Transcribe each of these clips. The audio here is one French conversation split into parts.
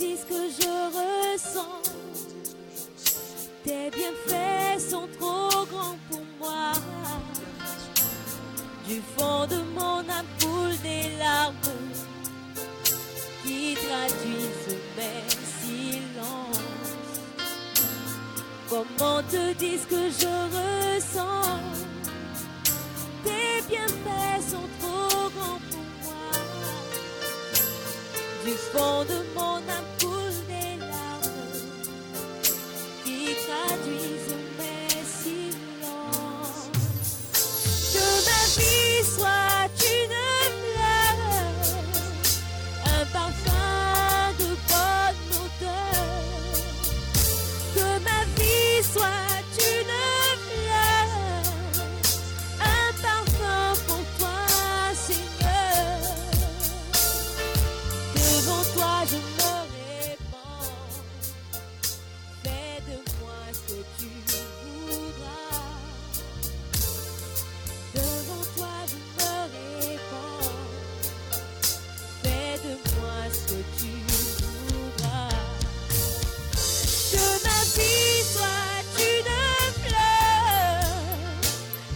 dis ce que je ressens. Tes bienfaits sont trop grands pour moi. Du fond de mon âme coulent des larmes qui traduisent mes silences. Comment te dire ce que je ressens? Tes bienfaits sont trop grands pour moi. Du fond de mon âme coulent des larmes qui traduisent mes silences. Que ma vie soit une fleur, un parfum de bonne odeur. Que ma vie soit une fleur, un parfum pour toi, Seigneur. Devant toi je me répands. Fais de moi ce que tu voudras. Devant toi je me répands. Fais de moi ce que tu voudras. Que ma vie soit une fleur,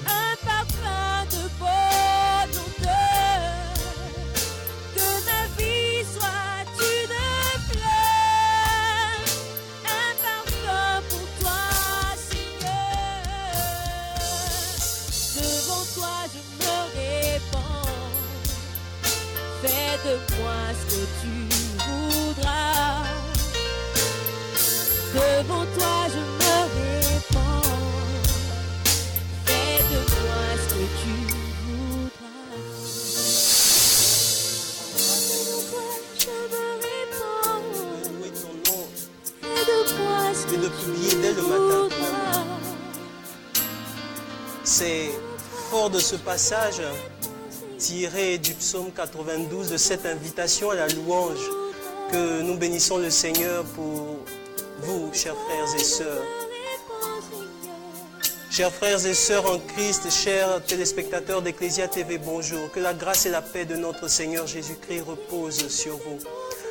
un parfum de bonne odeur. Que ma vie soit une fleur, un parfum pour toi, Seigneur. Devant toi je me répands. Fais de moi ce que tu voudras. Devant toi je me répands. Fais de moi ce que tu voudras. Devant toi je me répands. Louer ton nom Fais de moi ce et que de tu publier dès le matin. voudras. C'est fort de ce passage tiré du psaume 92, de cette invitation à la louange, que nous bénissons le Seigneur pour vous, chers frères et sœurs. Chers frères et sœurs en Christ, chers téléspectateurs d'Ecclesia TV, bonjour. Que la grâce et la paix de notre Seigneur Jésus-Christ reposent sur vous.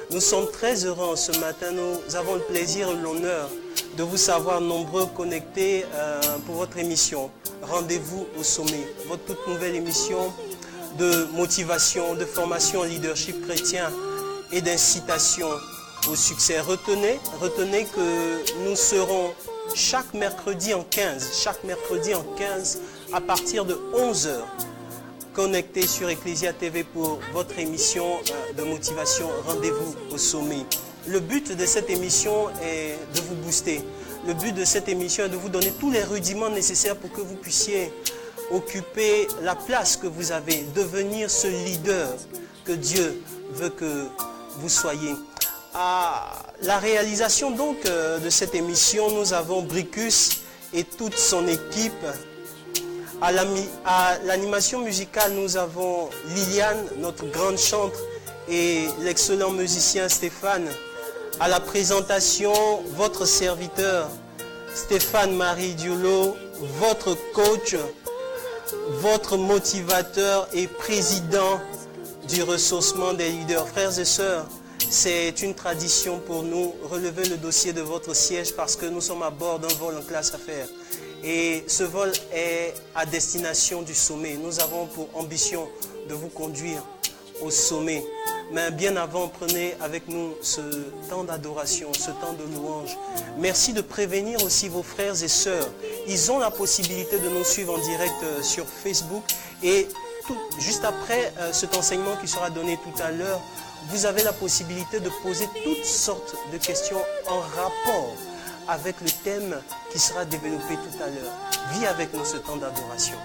Nous sommes très heureux en ce matin. Nous avons le plaisir et l'honneur de vous savoir nombreux connectés pour votre émission. Rendez-vous au sommet, votre toute nouvelle émission de motivation, de formation en leadership chrétien et d'incitation au succès. Retenez que nous serons chaque mercredi en 15 à partir de 11h connectés sur Ecclesia TV pour votre émission de motivation. Rendez-vous au sommet. Le but de cette émission est de vous booster. Le but de cette émission est de vous donner tous les rudiments nécessaires pour que vous puissiez occuper la place que vous avez, devenir ce leader que Dieu veut que vous soyez. À la réalisation donc de cette émission, nous avons Bricus et toute son équipe. À l'animation musicale, nous avons Liliane, notre grande chantre, et l'excellent musicien Stéphane. À la présentation, votre serviteur Stéphane-Marie Diolo, votre coach, votre motivateur et président du ressourcement des leaders. Frères et sœurs, c'est une tradition pour nous. Relevez le dossier de votre siège parce que nous sommes à bord d'un vol en classe affaires. Et ce vol est à destination du sommet. Nous avons pour ambition de vous conduire au sommet. Mais bien avant, prenez avec nous ce temps d'adoration, ce temps de louange. Merci de prévenir aussi vos frères et sœurs. Ils ont la possibilité de nous suivre en direct sur Facebook. Et juste après cet enseignement qui sera donné tout à l'heure, vous avez la possibilité de poser toutes sortes de questions en rapport avec le thème qui sera développé tout à l'heure. Vis avec nous ce temps d'adoration.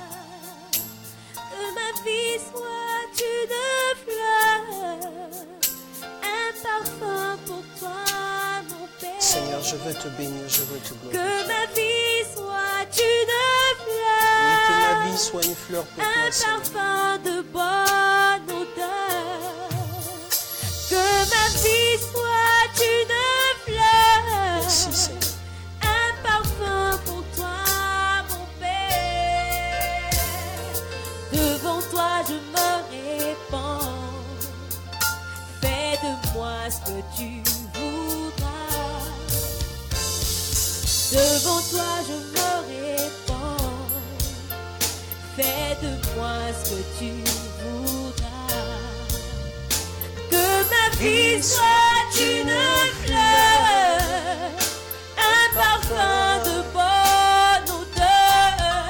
Que ma vie soit une fleur, un parfum pour toi, mon Père. Seigneur, je veux te bénir, je veux te glorifier. Que ma vie soit une fleur, Et que ma vie soit une fleur pour toi, un Seigneur. parfum de bonne odeur. Que ma vie soit une fleur, Merci, Seigneur. un parfum pour toi, mon Père. Devant toi je me répands. Fais de moi ce que tu voudras. Devant toi je me répands. Fais de moi ce que tu voudras. Que ma vie soit une fleur, un parfum de bonne odeur.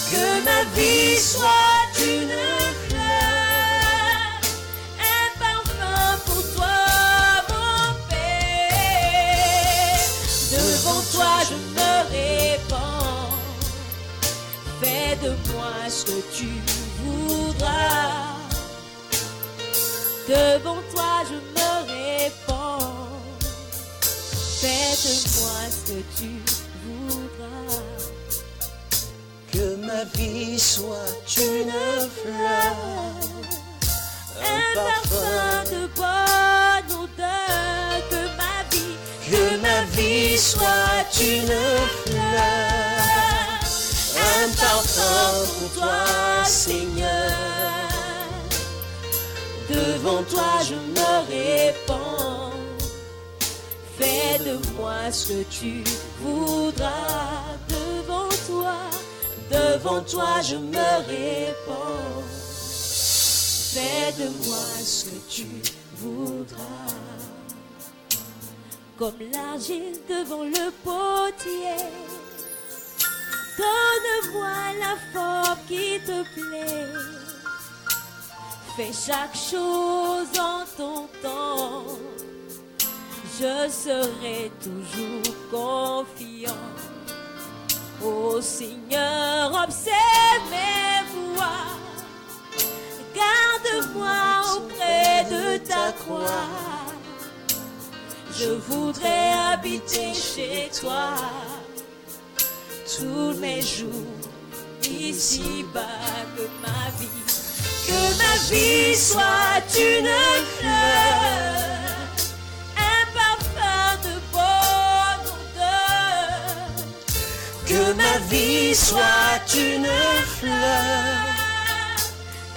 Que ma vie soit une fleur, un parfum pour toi, mon Père. Devant toi je me répands. Fais de moi ce que tu voudras. Devant toi je me répands. Fais de moi ce que tu voudras. Que ma vie soit une fleur, Un parfum de bonne odeur. Que ma vie soit une fleur, un parfum pour toi, Seigneur. Devant toi je me répands. Fais de moi ce que tu voudras. Devant toi je me répands. Fais de moi ce que tu voudras. Comme l'argile devant le potier, donne-moi la forme qui te plaît. Fais chaque chose en ton temps. Je serai toujours confiant. Ô Seigneur, observe mes voies. Garde-moi auprès de ta croix. Je voudrais habiter chez toi tous mes jours, ici-bas. Que ma vie soit une fleur, un parfum de bonne odeur. Que ma vie soit une fleur,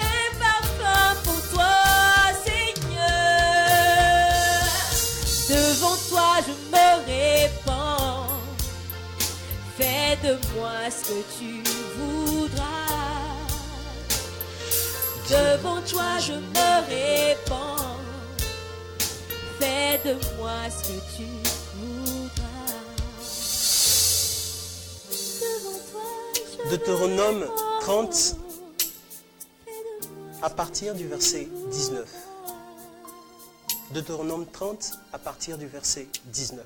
un parfum pour toi, Seigneur. Devant toi je me répands. Fais de moi ce que tu voudras. Devant toi je me répands. Fais de moi ce que tu voudras. Devant toi je Deutéronome me répands. 30, Fais de moi à partir du verset 19. Deutéronome 30, à partir du verset 19.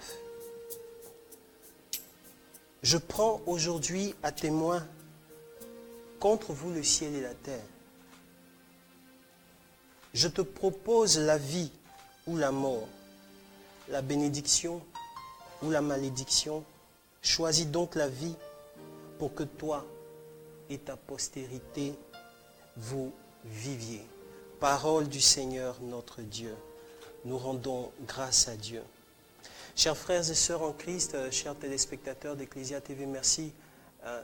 Je prends aujourd'hui à témoin contre vous le ciel et la terre. Je te propose la vie ou la mort, la bénédiction ou la malédiction. Choisis donc la vie pour que toi et ta postérité vous viviez. Parole du Seigneur notre Dieu. Nous rendons grâce à Dieu. Chers frères et sœurs en Christ, chers téléspectateurs d'Ecclesia TV, merci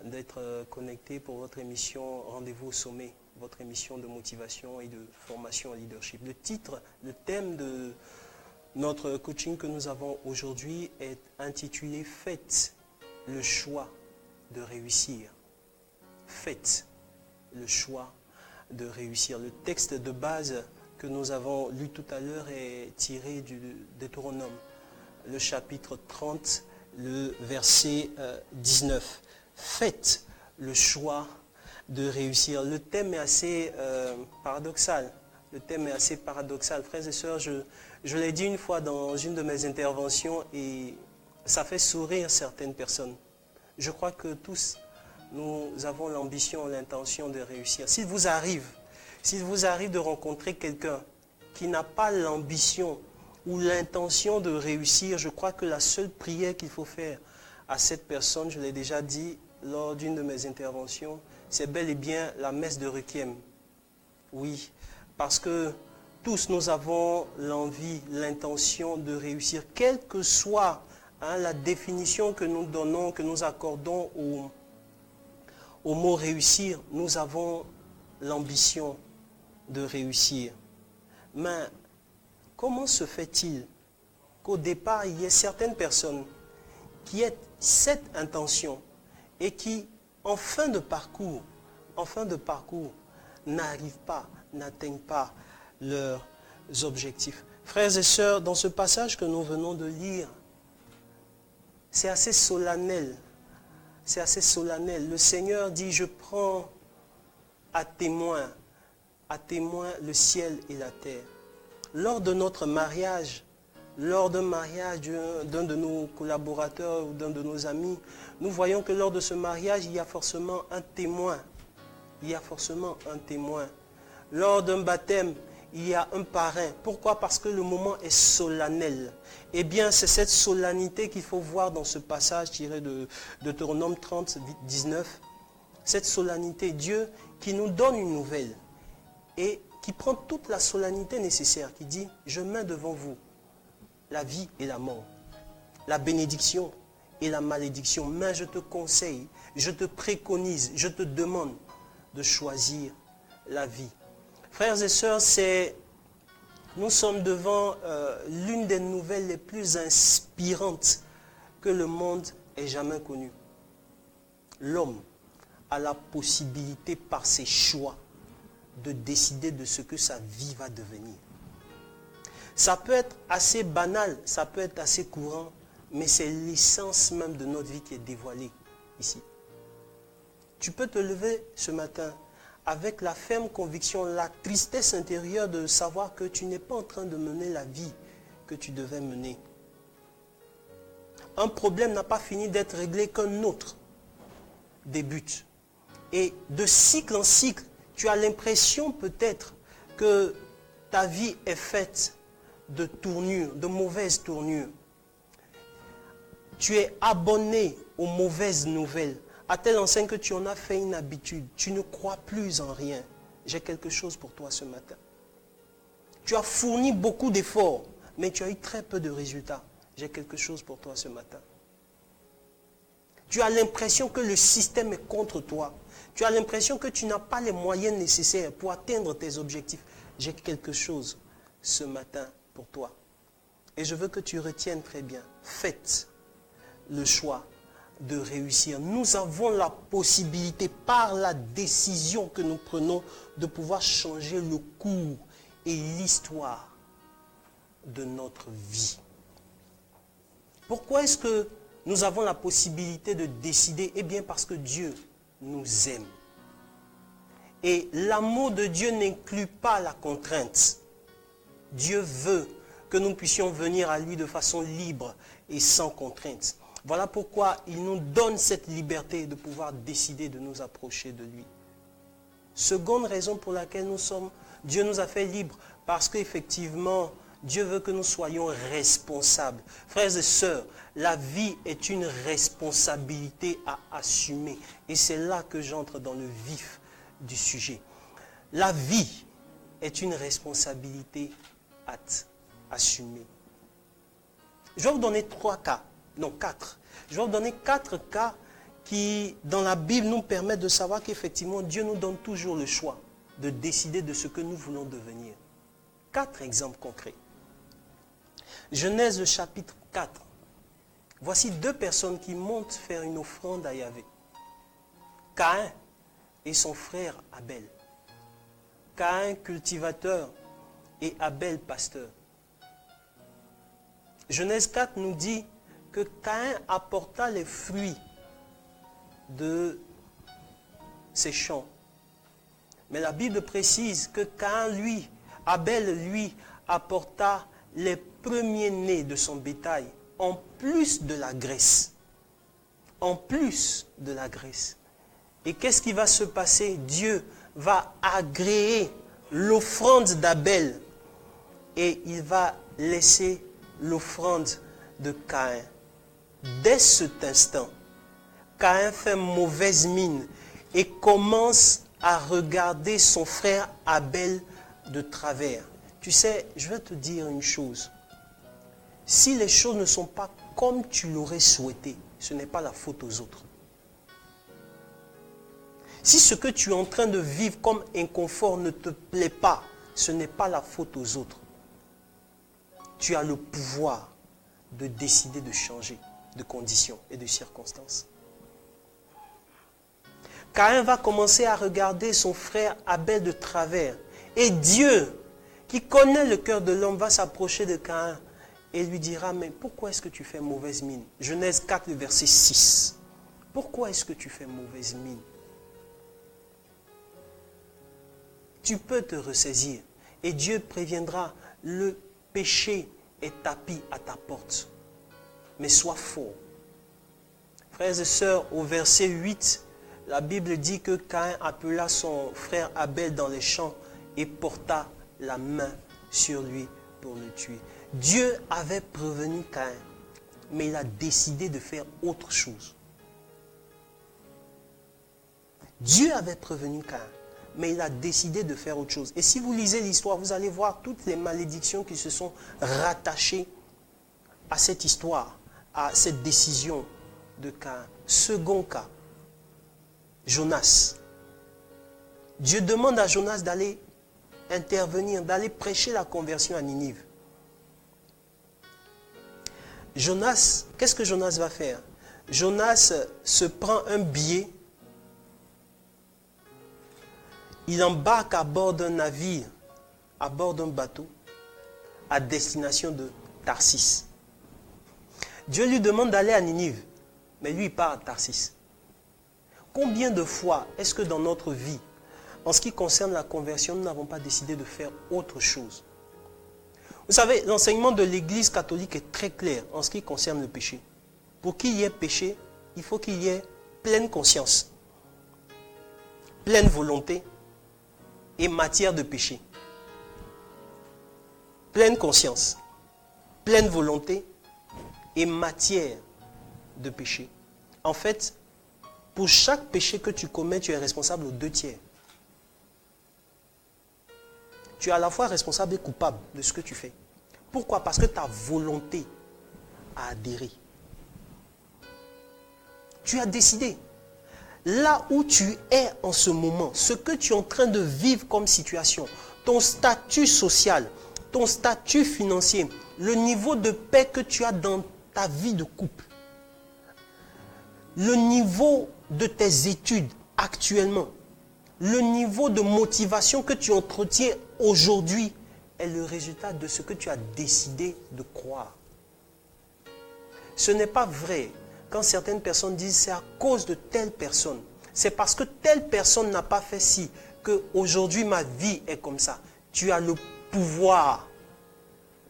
d'être connectés pour votre émission Rendez-vous au sommet, votre émission de motivation et de formation en leadership. Le thème de notre coaching que nous avons aujourd'hui est intitulé « Faites le choix de réussir ». Faites le choix de réussir. Le texte de base que nous avons lu tout à l'heure est tiré du Deutéronome, le chapitre 30, le verset 19. Faites le choix de réussir. Le thème est assez paradoxal. Le thème est assez paradoxal. Frères et sœurs, je l'ai dit une fois dans une de mes interventions et ça fait sourire certaines personnes. Je crois que tous, nous avons l'ambition, l'intention de réussir. S'il vous arrive de rencontrer quelqu'un qui n'a pas l'ambition ou l'intention de réussir, je crois que la seule prière qu'il faut faire à cette personne, je l'ai déjà dit lors d'une de mes interventions, c'est bel et bien la messe de Requiem. Oui, parce que tous nous avons l'envie, l'intention de réussir, quelle que soit la définition que nous donnons, que nous accordons au mot réussir, nous avons l'ambition de réussir. Mais comment se fait-il qu'au départ, il y ait certaines personnes qui aient cette intention et qui, en fin de parcours, n'arrivent pas, n'atteignent pas leurs objectifs. Frères et sœurs, dans ce passage que nous venons de lire, c'est assez solennel. C'est assez solennel. Le Seigneur dit, je prends à témoin le ciel et la terre. Lors de notre mariage, lors d'un mariage d'un de nos collaborateurs ou d'un de nos amis, nous voyons que lors de ce mariage, il y a forcément un témoin. Il y a forcément un témoin. Lors d'un baptême, il y a un parrain. Pourquoi? Parce que le moment est solennel. Eh bien, c'est cette solennité qu'il faut voir dans ce passage tiré de Deutéronome 30, 19. Cette solennité, Dieu qui nous donne une nouvelle et qui prend toute la solennité nécessaire, qui dit, je mets devant vous la vie et la mort, la bénédiction et la malédiction. Mais je te conseille, je te préconise, je te demande de choisir la vie. Frères et sœurs, nous sommes devant l'une des nouvelles les plus inspirantes que le monde ait jamais connues. L'homme a la possibilité par ses choix de décider de ce que sa vie va devenir. Ça peut être assez banal, ça peut être assez courant, mais c'est l'essence même de notre vie qui est dévoilée ici. Tu peux te lever ce matin avec la ferme conviction, la tristesse intérieure de savoir que tu n'es pas en train de mener la vie que tu devais mener. Un problème n'a pas fini d'être réglé qu'un autre débute. Et de cycle en cycle, tu as l'impression peut-être que ta vie est faite de tournures, de mauvaises tournures. Tu es abonné aux mauvaises nouvelles, à telle enseigne que tu en as fait une habitude. Tu ne crois plus en rien. J'ai quelque chose pour toi ce matin. Tu as fourni beaucoup d'efforts, mais tu as eu très peu de résultats. J'ai quelque chose pour toi ce matin. Tu as l'impression que le système est contre toi. Tu as l'impression que tu n'as pas les moyens nécessaires pour atteindre tes objectifs. J'ai quelque chose ce matin pour toi. Et je veux que tu retiennes très bien. Faites le choix de réussir. Nous avons la possibilité, par la décision que nous prenons, de pouvoir changer le cours et l'histoire de notre vie. Pourquoi est-ce que nous avons la possibilité de décider? Eh bien parce que Dieu nous aime. Et l'amour de Dieu n'inclut pas la contrainte. Dieu veut que nous puissions venir à lui de façon libre et sans contrainte. Voilà pourquoi il nous donne cette liberté de pouvoir décider de nous approcher de lui. Seconde raison pour laquelle Dieu nous a fait libres, parce qu'effectivement, Dieu veut que nous soyons responsables. Frères et sœurs, la vie est une responsabilité à assumer. Et c'est là que j'entre dans le vif du sujet. La vie est une responsabilité à assumer. Je vais vous donner 4. Je vais vous donner 4 cas qui, dans la Bible, nous permettent de savoir qu'effectivement, Dieu nous donne toujours le choix de décider de ce que nous voulons devenir. 4 exemples concrets. Genèse chapitre 4. Voici 2 personnes qui montent faire une offrande à Yahvé. Caïn et son frère Abel. Caïn cultivateur et Abel pasteur. Genèse 4 nous dit que Caïn apporta les fruits de ses champs. Mais la Bible précise que Abel lui apporta les premiers-nés de son bétail, en plus de la graisse. En plus de la graisse. Et qu'est-ce qui va se passer? Dieu va agréer l'offrande d'Abel et il va laisser l'offrande de Caïn. Dès cet instant, Caïn fait mauvaise mine et commence à regarder son frère Abel de travers. Tu sais, je vais te dire une chose. Si les choses ne sont pas comme tu l'aurais souhaité, ce n'est pas la faute aux autres. Si ce que tu es en train de vivre comme inconfort ne te plaît pas, ce n'est pas la faute aux autres. Tu as le pouvoir de décider de changer. de conditions et de circonstances. Caïn va commencer à regarder son frère Abel de travers. Et Dieu, qui connaît le cœur de l'homme, va s'approcher de Caïn et lui dira, mais pourquoi est-ce que tu fais mauvaise mine? Genèse 4, le verset 6. Pourquoi est-ce que tu fais mauvaise mine? Tu peux te ressaisir. Et Dieu préviendra, le péché est tapis à ta porte. Mais sois fort. Frères et sœurs, au verset 8, la Bible dit que Caïn appela son frère Abel dans les champs et porta la main sur lui pour le tuer. Dieu avait prévenu Caïn, mais il a décidé de faire autre chose. Dieu avait prévenu Caïn, mais il a décidé de faire autre chose. Et si vous lisez l'histoire, vous allez voir toutes les malédictions qui se sont rattachées à cette histoire, à cette décision de Caïn. Second cas, Jonas. Dieu demande à Jonas d'aller intervenir, d'aller prêcher la conversion à Ninive. Jonas, qu'est-ce que Jonas va faire? Jonas se prend un billet. Il embarque à bord d'un navire, à bord d'un bateau, à destination de Tarsis. Dieu lui demande d'aller à Ninive, mais lui il part à Tarsis. Combien de fois est-ce que dans notre vie, en ce qui concerne la conversion, nous n'avons pas décidé de faire autre chose? Vous savez, l'enseignement de l'Église catholique est très clair en ce qui concerne le péché. Pour qu'il y ait péché, il faut qu'il y ait pleine conscience, pleine volonté et matière de péché. Pleine conscience, pleine volonté et matière de péché. En fait, pour chaque péché que tu commets, tu es responsable aux 2/3. Tu es à la fois responsable et coupable de ce que tu fais. Pourquoi? Parce que ta volonté a adhéré. Tu as décidé. Là où tu es en ce moment, ce que tu es en train de vivre comme situation, ton statut social, ton statut financier, le niveau de paix que tu as dans ta vie de couple, le niveau de tes études actuellement, le niveau de motivation que tu entretiens aujourd'hui est le résultat de ce que tu as décidé de croire. Ce n'est pas vrai quand certaines personnes disent c'est à cause de telle personne. C'est parce que telle personne n'a pas fait ci qu'aujourd'hui ma vie est comme ça. Tu as le pouvoir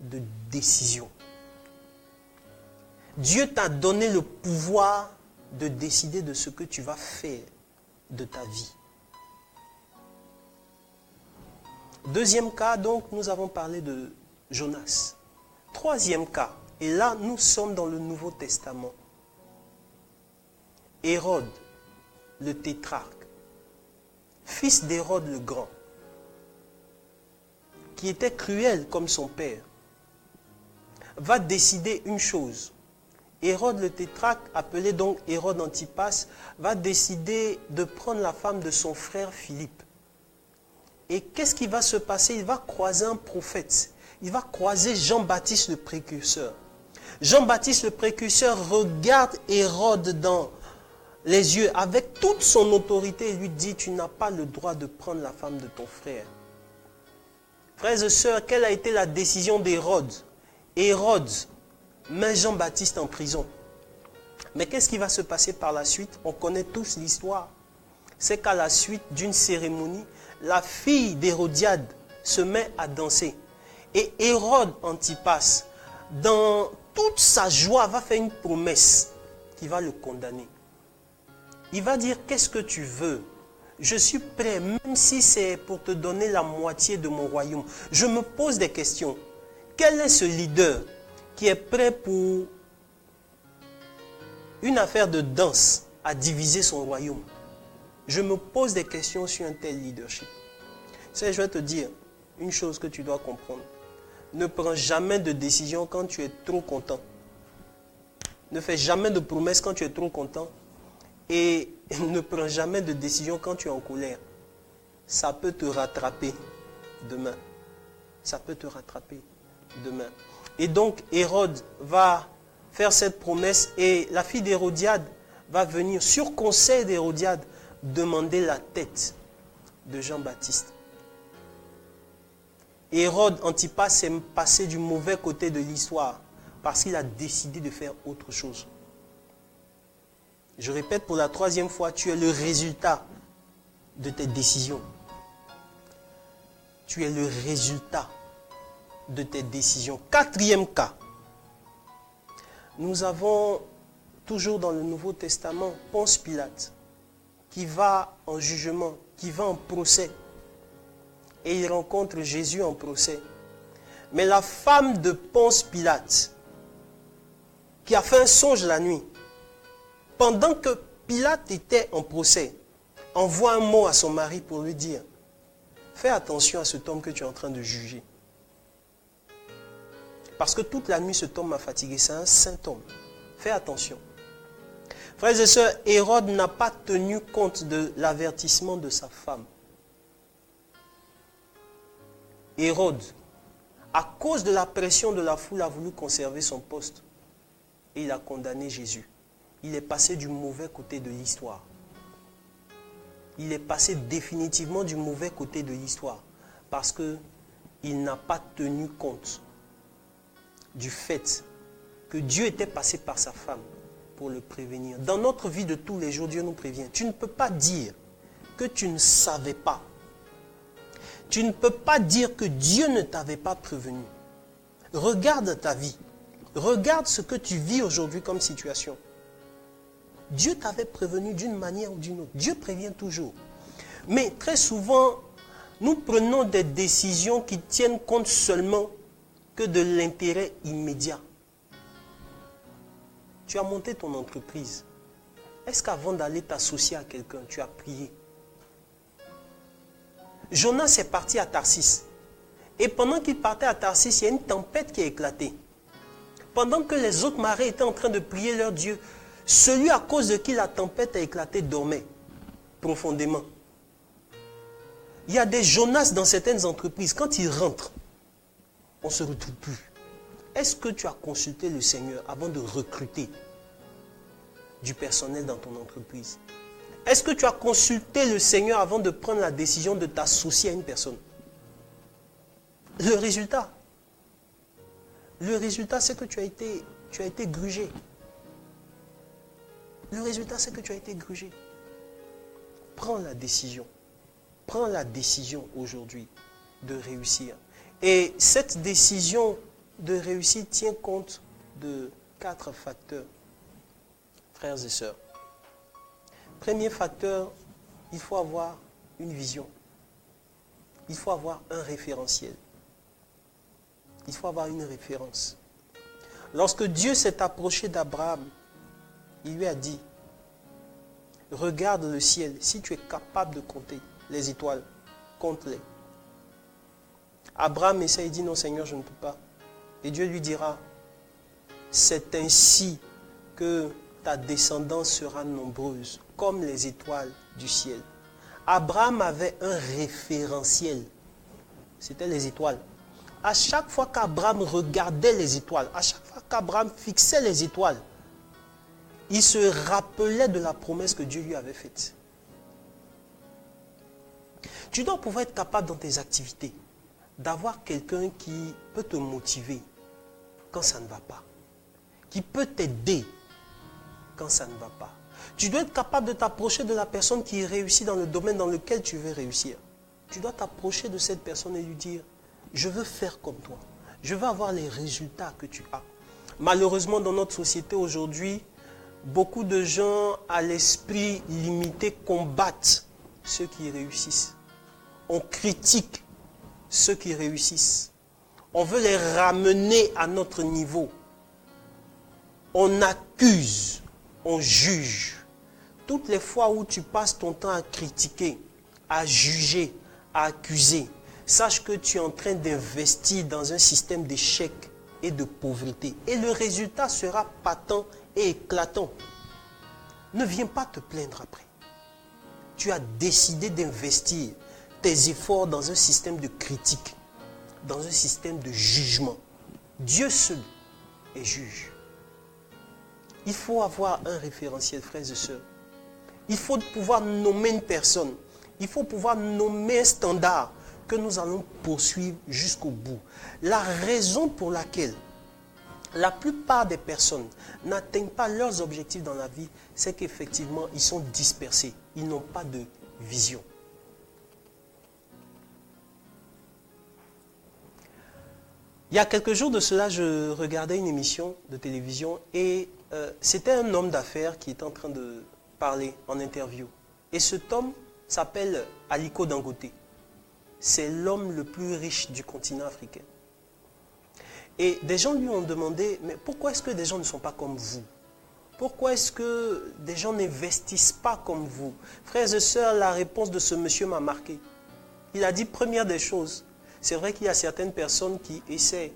de décision. Dieu t'a donné le pouvoir de décider de ce que tu vas faire de ta vie. Deuxième cas, donc, nous avons parlé de Jonas. Troisième cas, et là, nous sommes dans le Nouveau Testament. Hérode, le tétrarque, fils d'Hérode le Grand, qui était cruel comme son père, va décider une chose. Hérode le tétrarque, appelé donc Hérode Antipas, va décider de prendre la femme de son frère Philippe. Et qu'est-ce qui va se passer? Il va croiser un prophète. Il va croiser Jean-Baptiste le précurseur. Jean-Baptiste le précurseur regarde Hérode dans les yeux avec toute son autorité et lui dit, tu n'as pas le droit de prendre la femme de ton frère. Frères et sœurs, quelle a été la décision d'Hérode? Hérode met Jean-Baptiste en prison. Mais qu'est-ce qui va se passer par la suite? On connaît tous l'histoire. C'est qu'à la suite d'une cérémonie, la fille d'Hérodiade se met à danser. Et Hérode Antipas, dans toute sa joie, va faire une promesse qui va le condamner. Il va dire, qu'est-ce que tu veux? Je suis prêt, même si c'est pour te donner la moitié de mon royaume. Je me pose des questions. Quel est ce leader qui est prêt pour une affaire de danse à diviser son royaume? Je me pose des questions sur un tel leadership. Je vais te dire une chose que tu dois comprendre. Ne prends jamais de décision quand tu es trop content. Ne fais jamais de promesses quand tu es trop content. Et ne prends jamais de décision quand tu es en colère. Ça peut te rattraper demain. Ça peut te rattraper demain. Et donc Hérode va faire cette promesse et la fille d'Hérodiade va venir, sur conseil d'Hérodiade, demander la tête de Jean-Baptiste. Hérode Antipas s'est passé du mauvais côté de l'histoire parce qu'il a décidé de faire autre chose. Je répète pour la 3e fois, tu es le résultat de tes décisions. Tu es le résultat de tes décisions. 4e cas. Nous avons toujours dans le Nouveau Testament Ponce Pilate qui va en jugement, qui va en procès. Et il rencontre Jésus en procès. Mais la femme de Ponce Pilate, qui a fait un songe la nuit, pendant que Pilate était en procès, envoie un mot à son mari pour lui dire « Fais attention à cet homme que tu es en train de juger. Parce que toute la nuit, cet homme m'a fatigué. C'est un saint homme. Fais attention. » Frères et sœurs, Hérode n'a pas tenu compte de l'avertissement de sa femme. Hérode, à cause de la pression de la foule, a voulu conserver son poste. Et il a condamné Jésus. Il est passé du mauvais côté de l'histoire. Il est passé définitivement du mauvais côté de l'histoire. Parce qu'il n'a pas tenu compte du fait que Dieu était passé par sa femme pour le prévenir. Dans notre vie de tous les jours, Dieu nous prévient. Tu ne peux pas dire que tu ne savais pas. Tu ne peux pas dire que Dieu ne t'avait pas prévenu. Regarde ta vie. Regarde ce que tu vis aujourd'hui comme situation. Dieu t'avait prévenu d'une manière ou d'une autre. Dieu prévient toujours. Mais très souvent, nous prenons des décisions qui tiennent compte seulement que de l'intérêt immédiat. Tu as monté ton entreprise. Est-ce qu'avant d'aller t'associer à quelqu'un, tu as prié? Jonas est parti à Tarsis. Et pendant qu'il partait à Tarsis, il y a une tempête qui a éclaté. Pendant que les autres marins étaient en train de prier leur Dieu, celui à cause de qui la tempête a éclaté dormait profondément. Il y a des Jonas dans certaines entreprises. Quand ils rentrent, on ne se retrouve plus. Est-ce que tu as consulté le Seigneur avant de recruter du personnel dans ton entreprise? Est-ce que tu as consulté le Seigneur avant de prendre la décision de t'associer à une personne? Le résultat, c'est que tu as été grugé. Le résultat, c'est que tu as été grugé. Prends la décision. Prends la décision aujourd'hui de réussir. Et cette décision de réussir tient compte de 4 facteurs, frères et sœurs. Premier facteur, il faut avoir une vision. Il faut avoir un référentiel. Il faut avoir une référence. Lorsque Dieu s'est approché d'Abraham, il lui a dit, regarde le ciel, si tu es capable de compter les étoiles, compte-les. Abraham essaie, il dit, non Seigneur, je ne peux pas. Et Dieu lui dira, c'est ainsi que ta descendance sera nombreuse, comme les étoiles du ciel. Abraham avait un référentiel. C'était les étoiles. À chaque fois qu'Abraham regardait les étoiles, à chaque fois qu'Abraham fixait les étoiles, il se rappelait de la promesse que Dieu lui avait faite. Tu dois pouvoir être capable dans tes activités d'avoir quelqu'un qui peut te motiver quand ça ne va pas, qui peut t'aider quand ça ne va pas. Tu dois être capable de t'approcher de la personne qui réussit dans le domaine dans lequel tu veux réussir. Tu dois t'approcher de cette personne et lui dire, je veux faire comme toi. Je veux avoir les résultats que tu as. Malheureusement, dans notre société aujourd'hui, beaucoup de gens à l'esprit limité combattent ceux qui réussissent. On critique ceux qui réussissent. On veut les ramener à notre niveau. On accuse, on juge. Toutes les fois où tu passes ton temps à critiquer, à juger, à accuser, sache que tu es en train d'investir dans un système d'échec et de pauvreté. Et le résultat sera patent et éclatant. Ne viens pas te plaindre après. Tu as décidé d'investir tes efforts dans un système de critique, dans un système de jugement. Dieu seul est juge. Il faut avoir un référentiel, frères et sœurs. Il faut pouvoir nommer une personne. Il faut pouvoir nommer un standard que nous allons poursuivre jusqu'au bout. La raison pour laquelle la plupart des personnes n'atteignent pas leurs objectifs dans la vie, c'est qu'effectivement, ils sont dispersés. Ils n'ont pas de vision. Il y a quelques jours de cela, je regardais une émission de télévision et c'était un homme d'affaires qui était en train de parler en interview. Et cet homme s'appelle Aliko Dangote. C'est l'homme le plus riche du continent africain. Et des gens lui ont demandé, mais pourquoi est-ce que des gens ne sont pas comme vous? Pourquoi est-ce que des gens n'investissent pas comme vous? Frères et sœurs, la réponse de ce monsieur m'a marqué. Il a dit, première des choses, c'est vrai qu'il y a certaines personnes qui essaient,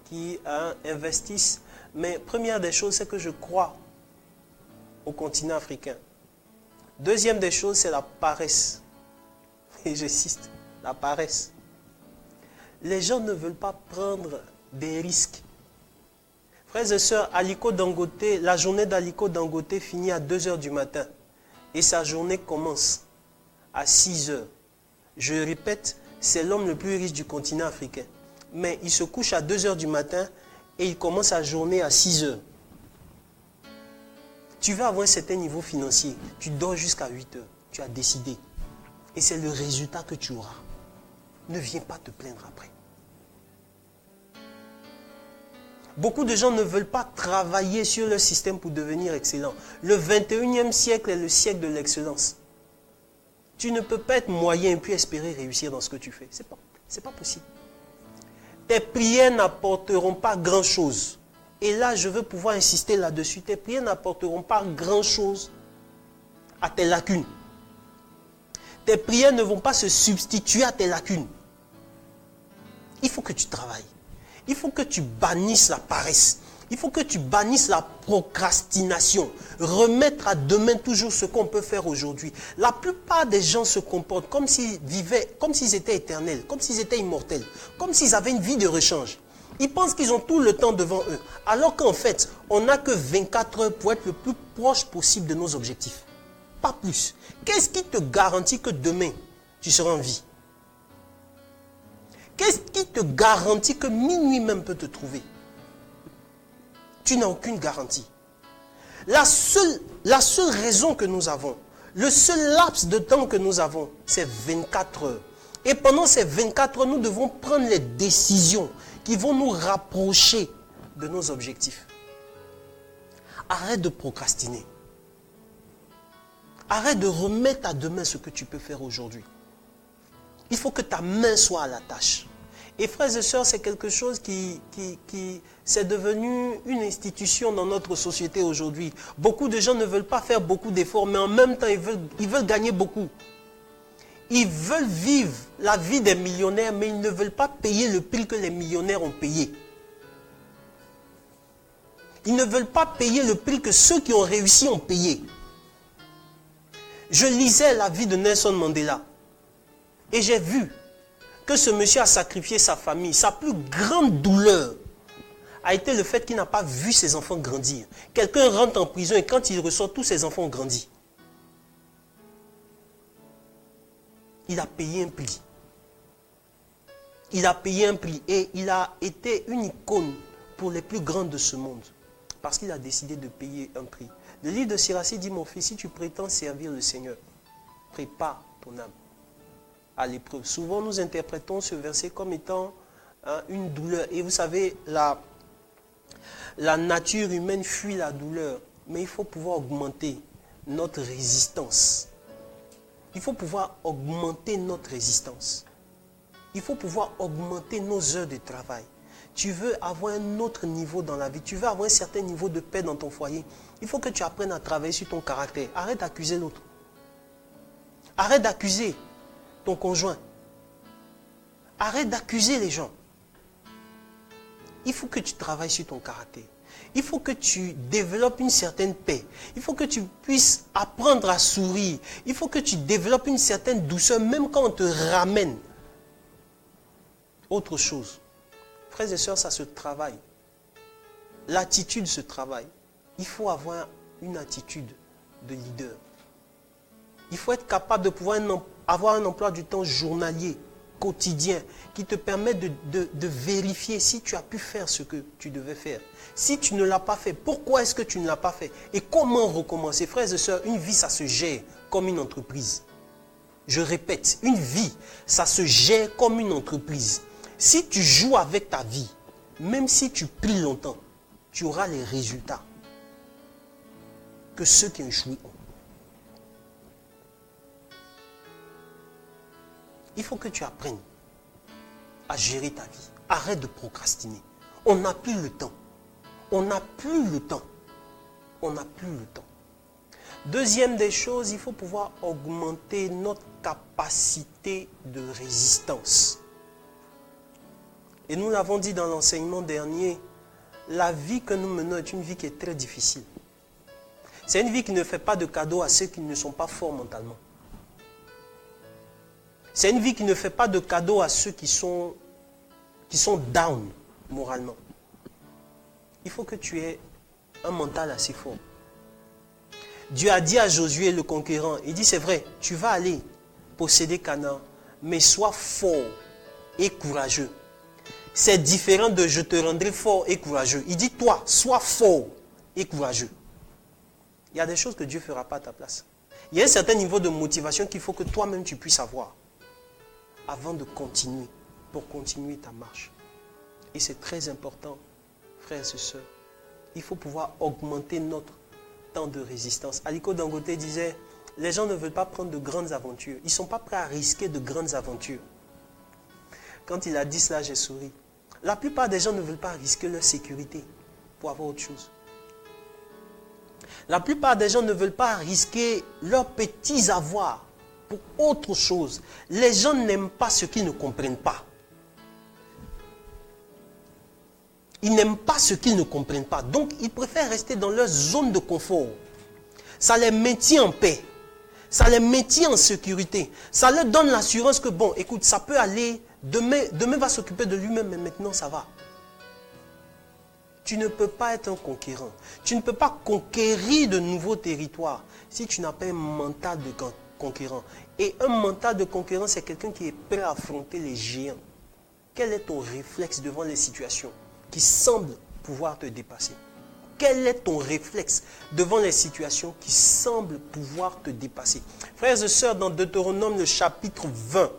qui investissent, mais première des choses, c'est que je crois au continent africain. Deuxième des choses, c'est la paresse. Et j'insiste, la paresse. Les gens ne veulent pas prendre des risques. Frères et sœurs, Aliko Dangote, la journée d'Aliko Dangote finit à 2 h du matin. Et sa journée commence à 6 h. Je répète, c'est l'homme le plus riche du continent africain. Mais il se couche à 2 h du matin et il commence sa journée à 6 h. Tu veux avoir un certain niveau financier, tu dors jusqu'à 8 h. Tu as décidé. Et c'est le résultat que tu auras. Ne viens pas te plaindre après. Beaucoup de gens ne veulent pas travailler sur leur système pour devenir excellent. Le 21e siècle est le siècle de l'excellence. Tu ne peux pas être moyen et puis espérer réussir dans ce que tu fais. Ce n'est pas possible. Tes prières n'apporteront pas grand-chose. Et là, je veux pouvoir insister là-dessus. Tes prières n'apporteront pas grand-chose à tes lacunes. Tes prières ne vont pas se substituer à tes lacunes. Il faut que tu travailles. Il faut que tu bannisses la paresse. Il faut que tu bannisses la procrastination. Remettre à demain toujours ce qu'on peut faire aujourd'hui. La plupart des gens se comportent comme s'ils vivaient, comme s'ils étaient éternels, comme s'ils étaient immortels, comme s'ils avaient une vie de rechange. Ils pensent qu'ils ont tout le temps devant eux. Alors qu'en fait, on n'a que 24 heures pour être le plus proche possible de nos objectifs. Pas plus. Qu'est-ce qui te garantit que demain, tu seras en vie? Qu'est-ce qui te garantit que minuit même peut te trouver? Tu n'as aucune garantie. La seule raison que nous avons, le seul laps de temps que nous avons, c'est 24 heures. Et pendant ces 24 heures, nous devons prendre les décisions qui vont nous rapprocher de nos objectifs. Arrête de procrastiner. Arrête de remettre à demain ce que tu peux faire aujourd'hui. Il faut que ta main soit à la tâche. Et frères et sœurs, c'est quelque chose qui c'est devenu une institution dans notre société aujourd'hui. Beaucoup de gens ne veulent pas faire beaucoup d'efforts, mais en même temps, ils veulent gagner beaucoup. Ils veulent vivre la vie des millionnaires, mais ils ne veulent pas payer le prix que les millionnaires ont payé. Ils ne veulent pas payer le prix que ceux qui ont réussi ont payé. Je lisais la vie de Nelson Mandela et j'ai vu que ce monsieur a sacrifié sa famille. Sa plus grande douleur a été le fait qu'il n'a pas vu ses enfants grandir. Quelqu'un rentre en prison et quand il ressort, tous ses enfants ont grandi. Il a payé un prix. Il a payé un prix et il a été une icône pour les plus grands de ce monde. Parce qu'il a décidé de payer un prix. Le livre de Siracide dit, mon fils, si tu prétends servir le Seigneur, prépare ton âme à l'épreuve. Souvent, nous interprétons ce verset comme étant une douleur. Et vous savez, la nature humaine fuit la douleur. Mais il faut pouvoir augmenter notre résistance. Il faut pouvoir augmenter notre résistance. Il faut pouvoir augmenter nos heures de travail. Tu veux avoir un autre niveau dans la vie. Tu veux avoir un certain niveau de paix dans ton foyer. Il faut que tu apprennes à travailler sur ton caractère. Arrête d'accuser l'autre. Arrête d'accuser ton conjoint. Arrête d'accuser les gens. Il faut que tu travailles sur ton caractère. Il faut que tu développes une certaine paix. Il faut que tu puisses apprendre à sourire. Il faut que tu développes une certaine douceur, même quand on te ramène autre chose. Frères et sœurs, ça se travaille. L'attitude se travaille. il faut avoir une attitude de leader. Il faut être capable de pouvoir avoir un emploi du temps journalier, quotidien, qui te permet de vérifier si tu as pu faire ce que tu devais faire. Si tu ne l'as pas fait, pourquoi est-ce que tu ne l'as pas fait? Et comment recommencer? Frères et sœurs, une vie, ça se gère comme une entreprise. Je répète, une vie, ça se gère comme une entreprise. Si tu joues avec ta vie, même si tu pries longtemps, tu auras les résultats que ceux qui ont échoué ont. Il faut que tu apprennes à gérer ta vie. Arrête de procrastiner. On n'a plus le temps. On n'a plus le temps. On n'a plus le temps. Deuxième des choses, il faut pouvoir augmenter notre capacité de résistance. Et nous l'avons dit dans l'enseignement dernier, la vie que nous menons est une vie qui est très difficile. C'est une vie qui ne fait pas de cadeaux à ceux qui ne sont pas forts mentalement. C'est une vie qui ne fait pas de cadeaux à ceux qui sont down moralement. Il faut que tu aies un mental assez fort. Dieu a dit à Josué le conquérant, il dit c'est vrai, tu vas aller posséder Canaan, mais sois fort et courageux. C'est différent de je te rendrai fort et courageux. Il dit toi, sois fort et courageux. Il y a des choses que Dieu ne fera pas à ta place. Il y a un certain niveau de motivation qu'il faut que toi-même tu puisses avoir avant de continuer, pour continuer ta marche. Et c'est très important, frères et sœurs. Il faut pouvoir augmenter notre temps de résistance. Aliko Dangote disait, les gens ne veulent pas prendre de grandes aventures. Ils ne sont pas prêts à risquer de grandes aventures. Quand il a dit cela, j'ai souri. La plupart des gens ne veulent pas risquer leur sécurité pour avoir autre chose. La plupart des gens ne veulent pas risquer leurs petits avoirs pour autre chose. Les gens n'aiment pas ce qu'ils ne comprennent pas. Ils n'aiment pas ce qu'ils ne comprennent pas. Donc, ils préfèrent rester dans leur zone de confort. Ça les maintient en paix. Ça les maintient en sécurité. Ça leur donne l'assurance que, bon, écoute, ça peut aller. Demain va s'occuper de lui-même, mais maintenant, ça va. Tu ne peux pas être un conquérant. Tu ne peux pas conquérir de nouveaux territoires si tu n'as pas un mental de conquérant. Et un mental de conquérant, c'est quelqu'un qui est prêt à affronter les géants. Quel est ton réflexe devant les situations qui semblent pouvoir te dépasser? Quel est ton réflexe devant les situations qui semblent pouvoir te dépasser? Frères et sœurs, dans Deutéronome, le chapitre 20,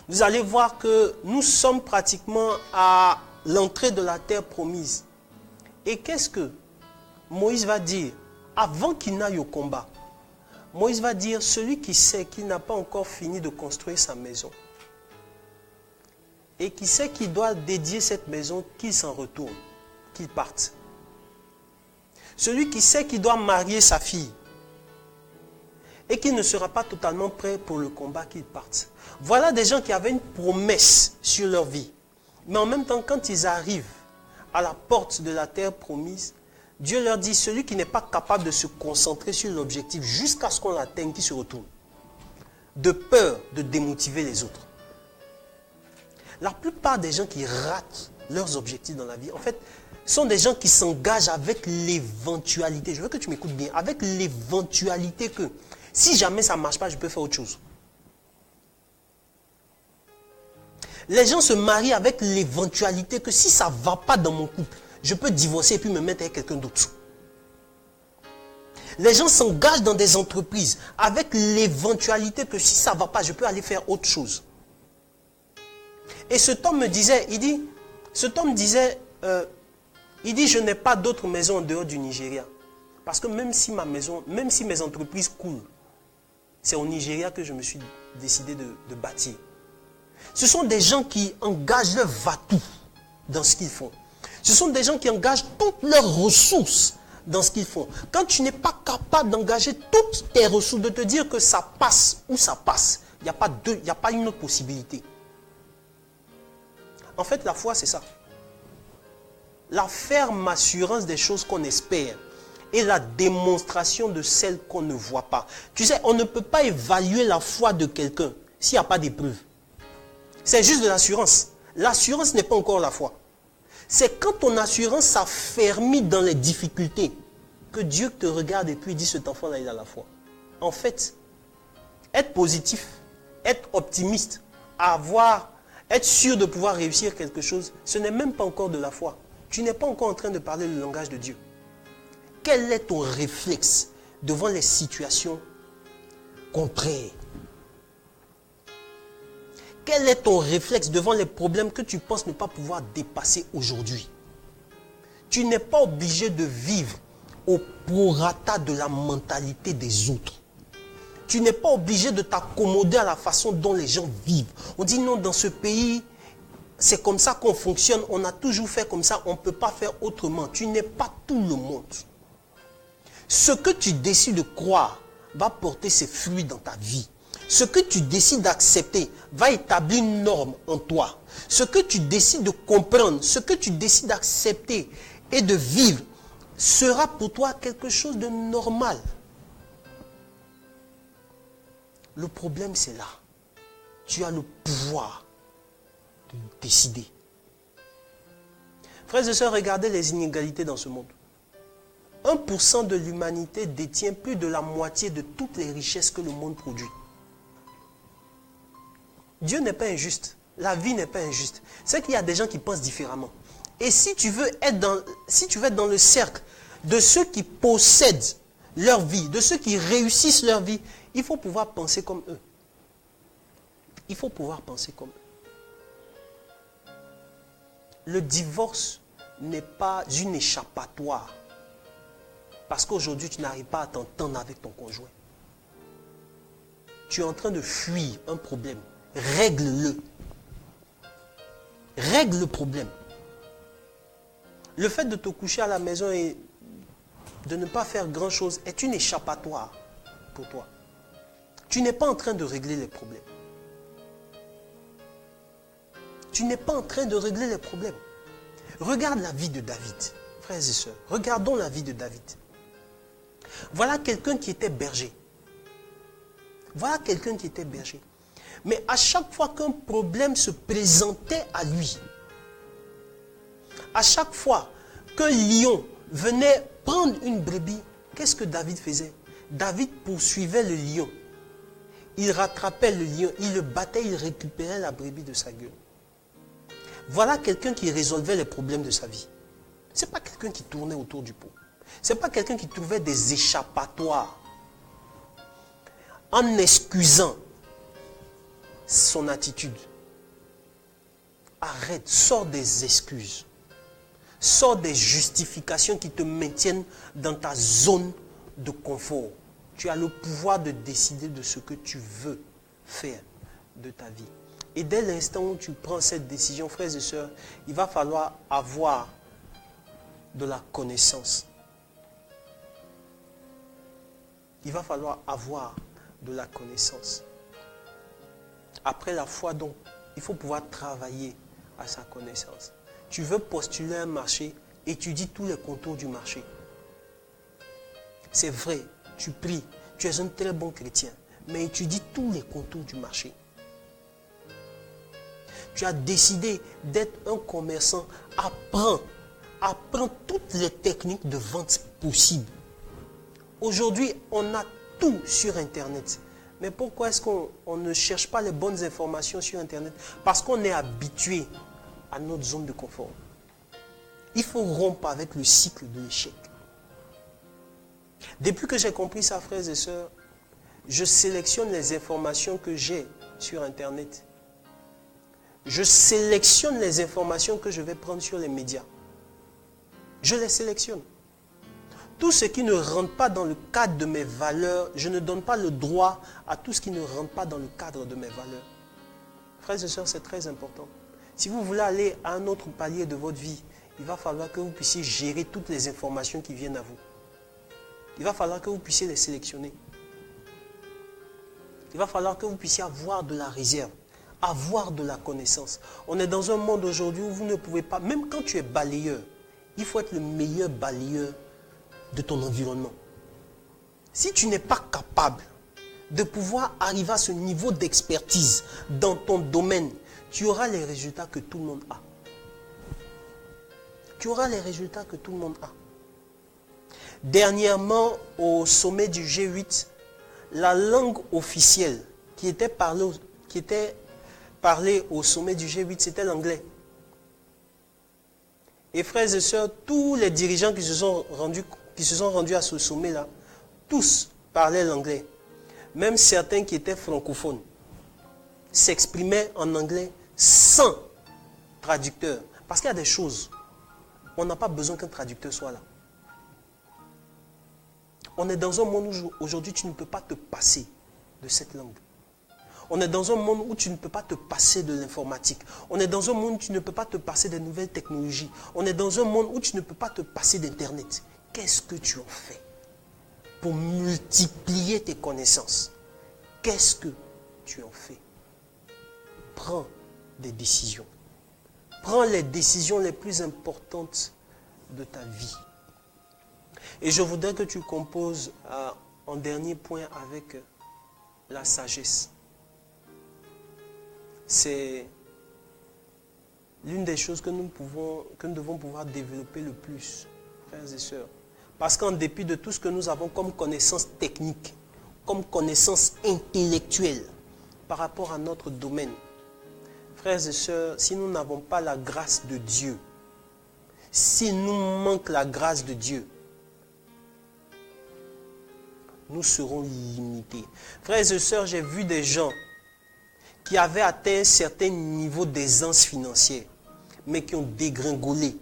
vous allez voir que nous sommes pratiquement à l'entrée de la terre promise. Et qu'est-ce que Moïse va dire avant qu'il n'aille au combat? Moïse va dire, celui qui sait qu'il n'a pas encore fini de construire sa maison et qui sait qu'il doit dédier cette maison, qu'il s'en retourne, qu'il parte. Celui qui sait qu'il doit marier sa fille et qu'il ne sera pas totalement prêt pour le combat, qu'il parte. Voilà des gens qui avaient une promesse sur leur vie. Mais en même temps, quand ils arrivent à la porte de la terre promise, Dieu leur dit, celui qui n'est pas capable de se concentrer sur l'objectif jusqu'à ce qu'on l'atteigne, qui se retourne. De peur de démotiver les autres. La plupart des gens qui ratent leurs objectifs dans la vie, en fait, sont des gens qui s'engagent avec l'éventualité. Je veux que tu m'écoutes bien. Avec l'éventualité que, si jamais ça ne marche pas, je peux faire autre chose. Les gens se marient avec l'éventualité que si ça ne va pas dans mon couple, je peux divorcer et puis me mettre avec quelqu'un d'autre. Les gens s'engagent dans des entreprises avec l'éventualité que si ça ne va pas, je peux aller faire autre chose. Et cet homme me disait, il dit, je n'ai pas d'autre maison en dehors du Nigeria. Parce que même si mes entreprises coulent, c'est au Nigeria que je me suis décidé de bâtir. Ce sont des gens qui engagent leur va-tout dans ce qu'ils font. Ce sont des gens qui engagent toutes leurs ressources dans ce qu'ils font. Quand tu n'es pas capable d'engager toutes tes ressources, de te dire que ça passe ou ça passe, il n'y a pas une autre possibilité. En fait, la foi, c'est ça. La ferme assurance des choses qu'on espère et la démonstration de celles qu'on ne voit pas. Tu sais, on ne peut pas évaluer la foi de quelqu'un s'il n'y a pas d'épreuve. C'est juste de l'assurance. L'assurance n'est pas encore la foi. C'est quand ton assurance s'affermit dans les difficultés que Dieu te regarde et puis il dit cet enfant-là, il a la foi. En fait, être positif, être optimiste, être sûr de pouvoir réussir quelque chose, ce n'est même pas encore de la foi. Tu n'es pas encore en train de parler le langage de Dieu. Quel est ton réflexe devant les situations contraires? Quel est ton réflexe devant les problèmes que tu penses ne pas pouvoir dépasser aujourd'hui? Tu n'es pas obligé de vivre au prorata de la mentalité des autres. Tu n'es pas obligé de t'accommoder à la façon dont les gens vivent. On dit non, dans ce pays, c'est comme ça qu'on fonctionne. On a toujours fait comme ça, on ne peut pas faire autrement. Tu n'es pas tout le monde. Ce que tu décides de croire va porter ses fruits dans ta vie. Ce que tu décides d'accepter va établir une norme en toi. Ce que tu décides de comprendre, ce que tu décides d'accepter et de vivre sera pour toi quelque chose de normal. Le problème, c'est là. Tu as le pouvoir de décider. Frères et sœurs, regardez les inégalités dans ce monde. 1% de l'humanité détient plus de la moitié de toutes les richesses que le monde produit. Dieu n'est pas injuste. La vie n'est pas injuste. C'est qu'il y a des gens qui pensent différemment. Et si tu veux être dans le cercle de ceux qui possèdent leur vie, de ceux qui réussissent leur vie, il faut pouvoir penser comme eux. Il faut pouvoir penser comme eux. Le divorce n'est pas une échappatoire. Parce qu'aujourd'hui, tu n'arrives pas à t'entendre avec ton conjoint. Tu es en train de fuir un problème. Règle-le. Règle le problème. Le fait de te coucher à la maison et de ne pas faire grand-chose est une échappatoire pour toi. Tu n'es pas en train de régler les problèmes. Tu n'es pas en train de régler les problèmes. Regarde la vie de David, frères et sœurs. Regardons la vie de David. Voilà quelqu'un qui était berger. Voilà quelqu'un qui était berger. Mais à chaque fois qu'un problème se présentait à lui, à chaque fois qu'un lion venait prendre une brebis, qu'est-ce que David faisait? David poursuivait le lion. Il rattrapait le lion, il le battait, il récupérait la brebis de sa gueule. Voilà quelqu'un qui résolvait les problèmes de sa vie. Ce n'est pas quelqu'un qui tournait autour du pot. Ce n'est pas quelqu'un qui trouvait des échappatoires en excusant son attitude. Arrête, sors des excuses. Sors des justifications qui te maintiennent dans ta zone de confort. Tu as le pouvoir de décider de ce que tu veux faire de ta vie. Et dès l'instant où tu prends cette décision, frères et sœurs, il va falloir avoir de la connaissance. Il va falloir avoir de la connaissance. Après la foi, donc, il faut pouvoir travailler à sa connaissance. Tu veux postuler un marché, étudie tous les contours du marché. C'est vrai, tu pries, tu es un très bon chrétien, mais étudie tous les contours du marché. Tu as décidé d'être un commerçant, apprends toutes les techniques de vente possibles. Aujourd'hui, on a tout sur Internet. Mais pourquoi est-ce qu'on ne cherche pas les bonnes informations sur Internet? Parce qu'on est habitué à notre zone de confort. Il faut rompre avec le cycle de l'échec. Depuis que j'ai compris ça, frères et sœurs, je sélectionne les informations que j'ai sur Internet. Je sélectionne les informations que je vais prendre sur les médias. Je les sélectionne. Tout ce qui ne rentre pas dans le cadre de mes valeurs, je ne donne pas le droit à tout ce qui ne rentre pas dans le cadre de mes valeurs. Frères et sœurs, c'est très important. Si vous voulez aller à un autre palier de votre vie, il va falloir que vous puissiez gérer toutes les informations qui viennent à vous. Il va falloir que vous puissiez les sélectionner. Il va falloir que vous puissiez avoir de la réserve, avoir de la connaissance. On est dans un monde aujourd'hui où vous ne pouvez pas, même quand tu es balayeur, il faut être le meilleur balayeur de ton environnement. Si tu n'es pas capable de pouvoir arriver à ce niveau d'expertise dans ton domaine, tu auras les résultats que tout le monde a. Tu auras les résultats que tout le monde a. Dernièrement, au sommet du G8, la langue officielle qui était parlée au sommet du G8, c'était l'anglais. Et frères et sœurs, tous les dirigeants qui se sont rendus à ce sommet-là, tous parlaient l'anglais. Même certains qui étaient francophones s'exprimaient en anglais sans traducteur. Parce qu'il y a des choses, on n'a pas besoin qu'un traducteur soit là. On est dans un monde où aujourd'hui tu ne peux pas te passer de cette langue. On est dans un monde où tu ne peux pas te passer de l'informatique. On est dans un monde où tu ne peux pas te passer des nouvelles technologies. On est dans un monde où tu ne peux pas te passer d'Internet. Qu'est-ce que tu en fais pour multiplier tes connaissances? Qu'est-ce que tu en fais? Prends des décisions. Prends les décisions les plus importantes de ta vie. Et je voudrais que tu composes en dernier point avec la sagesse. C'est l'une des choses que nous devons pouvoir développer le plus, frères et sœurs. Parce qu'en dépit de tout ce que nous avons comme connaissance technique, comme connaissance intellectuelle par rapport à notre domaine, frères et sœurs, si nous n'avons pas la grâce de Dieu, s'il nous manque la grâce de Dieu, nous serons limités. Frères et sœurs, j'ai vu des gens qui avaient atteint un certain niveau d'aisance financière, mais qui ont dégringolé.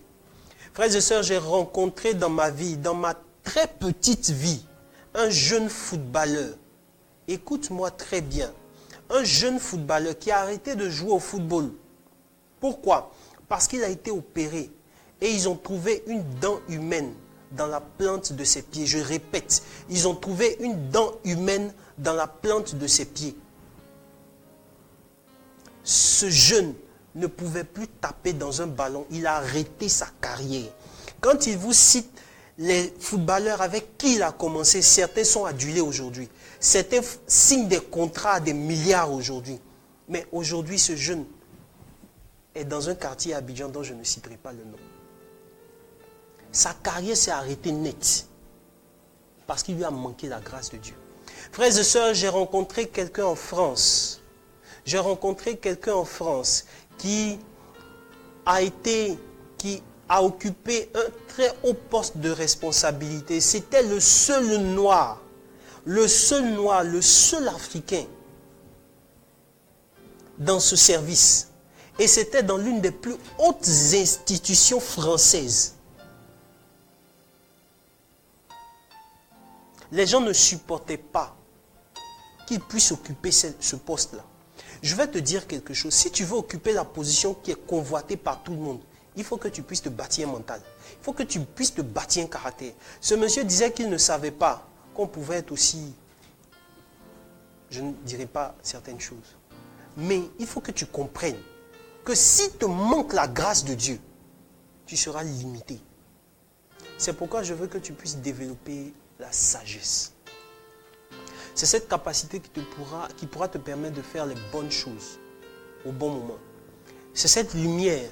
Frères et sœurs, j'ai rencontré dans ma vie, dans ma très petite vie, un jeune footballeur. Écoute-moi très bien. Un jeune footballeur qui a arrêté de jouer au football. Pourquoi? Parce qu'il a été opéré et ils ont trouvé une dent humaine dans la plante de ses pieds. Je répète, ils ont trouvé une dent humaine dans la plante de ses pieds. Ce jeune ne pouvait plus taper dans un ballon. Il a arrêté sa carrière. Quand il vous cite les footballeurs avec qui il a commencé, certains sont adulés aujourd'hui. Certains signent des contrats à des milliards aujourd'hui. Mais aujourd'hui, ce jeune est dans un quartier à Abidjan dont je ne citerai pas le nom. Sa carrière s'est arrêtée net parce qu'il lui a manqué la grâce de Dieu. Frères et sœurs, j'ai rencontré quelqu'un en France. J'ai rencontré quelqu'un en France qui a occupé un très haut poste de responsabilité. C'était le seul noir, le seul africain dans ce service. Et c'était dans l'une des plus hautes institutions françaises. Les gens ne supportaient pas qu'il puisse occuper ce poste-là. Je vais te dire quelque chose. Si tu veux occuper la position qui est convoitée par tout le monde, il faut que tu puisses te bâtir un mental. Il faut que tu puisses te bâtir un caractère. Ce monsieur disait qu'il ne savait pas qu'on pouvait être aussi... Je ne dirai pas certaines choses. Mais il faut que tu comprennes que si te manque la grâce de Dieu, tu seras limité. C'est pourquoi je veux que tu puisses développer la sagesse. C'est cette capacité qui pourra te permettre de faire les bonnes choses au bon moment. C'est cette lumière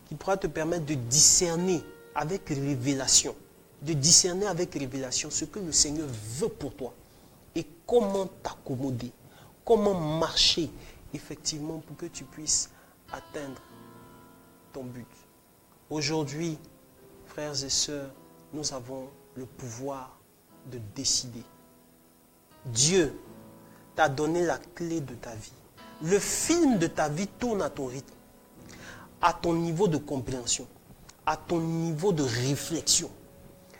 qui pourra te permettre de discerner avec révélation. De discerner avec révélation ce que le Seigneur veut pour toi. Et comment t'accommoder. Comment marcher effectivement pour que tu puisses atteindre ton but. Aujourd'hui, frères et sœurs, nous avons le pouvoir de décider. Dieu t'a donné la clé de ta vie. Le film de ta vie tourne à ton rythme, à ton niveau de compréhension, à ton niveau de réflexion.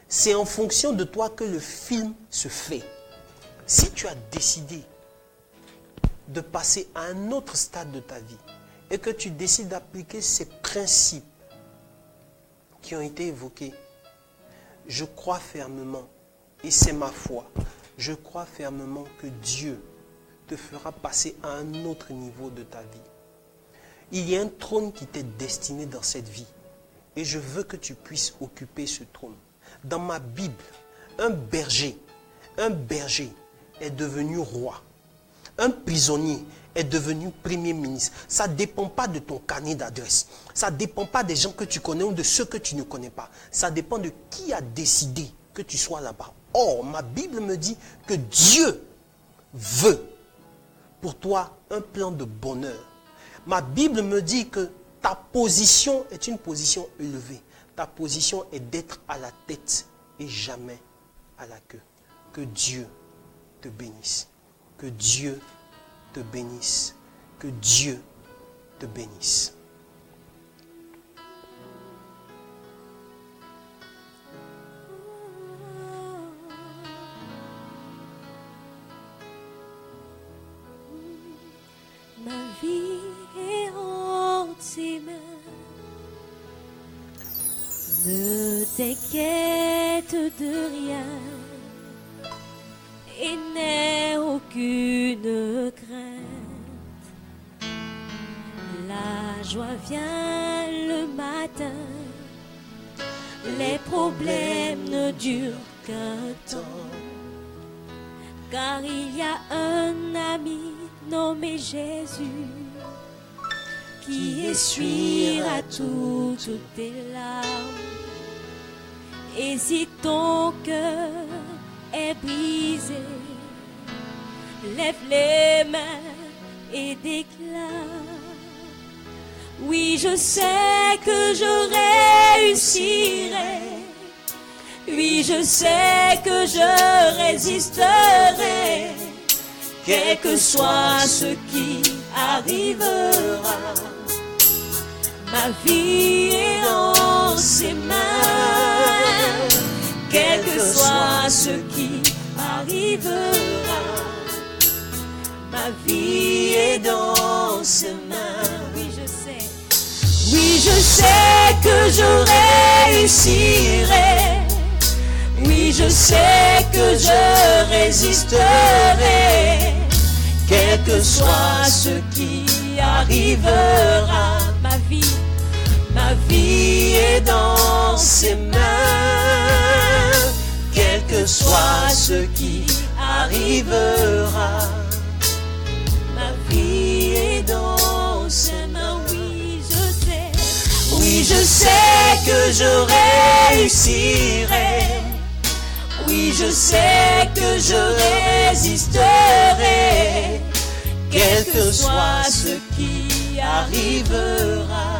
C'est en fonction de toi que le film se fait. Si tu as décidé de passer à un autre stade de ta vie et que tu décides d'appliquer ces principes qui ont été évoqués, je crois fermement, et c'est ma foi, je crois fermement que Dieu te fera passer à un autre niveau de ta vie. Il y a un trône qui t'est destiné dans cette vie. Et je veux que tu puisses occuper ce trône. Dans ma Bible, un berger est devenu roi. Un prisonnier est devenu premier ministre. Ça ne dépend pas de ton carnet d'adresse. Ça ne dépend pas des gens que tu connais ou de ceux que tu ne connais pas. Ça dépend de qui a décidé que tu sois là-bas. Or, ma Bible me dit que Dieu veut pour toi un plan de bonheur. Ma Bible me dit que ta position est une position élevée. Ta position est d'être à la tête et jamais à la queue. Que Dieu te bénisse. Que Dieu te bénisse. Que Dieu te bénisse. Ma vie est entre ses mains. Ne t'inquiète de rien et n'aie aucune crainte. La joie vient le matin, les problèmes ne durent qu'un temps, car il y a un ami nommé Jésus qui essuiera toutes tes larmes. Et si ton cœur est brisé, lève les mains et déclare: oui, je sais que je réussirai. Oui, je sais que je résisterai, quel que soit ce qui arrivera. Ma vie est dans ses mains, quel que soit ce qui arrivera. Ma vie est dans ses mains. Oui, je sais. Oui, je sais que je réussirai. Oui, je sais que je résisterai, quel que soit ce qui arrivera. Ma vie est dans ses mains, quel que soit ce qui arrivera. Ma vie est dans ses mains, oui, je sais. Oui, je sais que je réussirai. Oui, je sais que je résisterai, quel que soit ce qui arrivera.